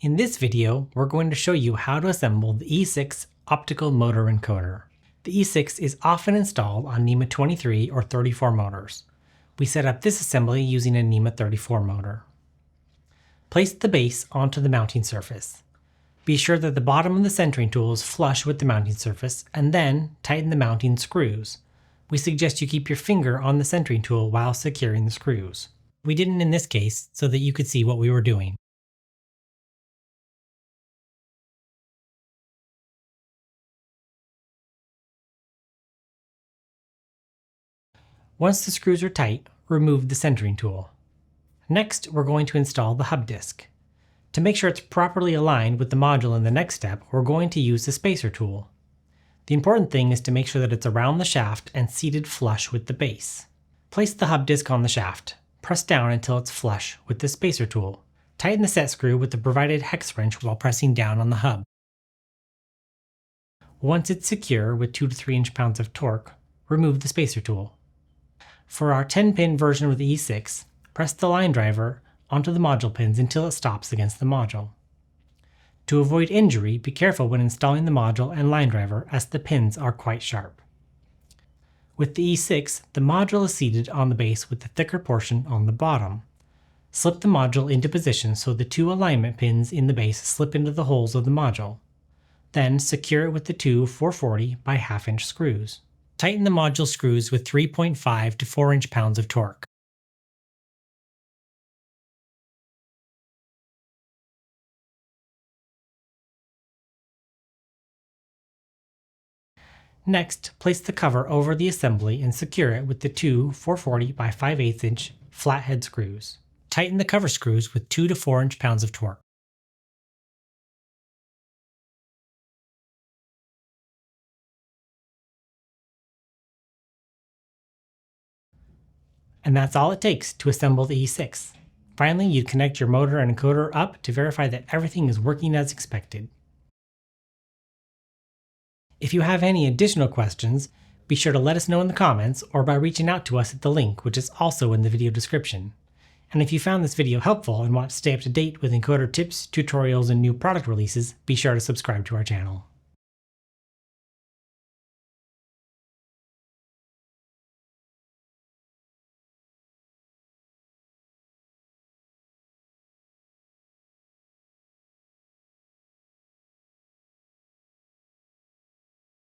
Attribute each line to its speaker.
Speaker 1: In this video, we're going to show you how to assemble the E6 optical motor encoder. The E6 is often installed on NEMA 23 or 34 motors. We set up this assembly using a NEMA 34 motor. Place the base onto the mounting surface. Be sure that the bottom of the centering tool is flush with the mounting surface, and then tighten the mounting screws. We suggest you keep your finger on the centering tool while securing the screws. We didn't in this case so that you could see what we were doing. Once the screws are tight, remove the centering tool. Next, we're going to install the hub disc. To make sure it's properly aligned with the module in the next step, we're going to use the spacer tool. The important thing is to make sure that it's around the shaft and seated flush with the base. Place the hub disc on the shaft. Press down until it's flush with the spacer tool. Tighten the set screw with the provided hex wrench while pressing down on the hub. Once it's secure with 2 to 3 inch-pounds of torque, remove the spacer tool. For our 10-pin version with the E6, press the line driver onto the module pins until it stops against the module. To avoid injury, be careful when installing the module and line driver as the pins are quite sharp. With the E6, the module is seated on the base with the thicker portion on the bottom. Slip the module into position so the 2 alignment pins in the base slip into the holes of the module. Then secure it with the 2 440 by 1/2 inch screws. Tighten the module screws with 3.5 to 4 inch-pounds of torque. Next, place the cover over the assembly and secure it with the 2 440 by 5/8 inch flathead screws. Tighten the cover screws with 2 to 4 inch-pounds of torque. And that's all it takes to assemble the E6. Finally, you connect your motor and encoder up to verify that everything is working as expected. If you have any additional questions, be sure to let us know in the comments or by reaching out to us at the link, which is also in the video description. And if you found this video helpful and want to stay up to date with encoder tips, tutorials, and new product releases, be sure to subscribe to our channel.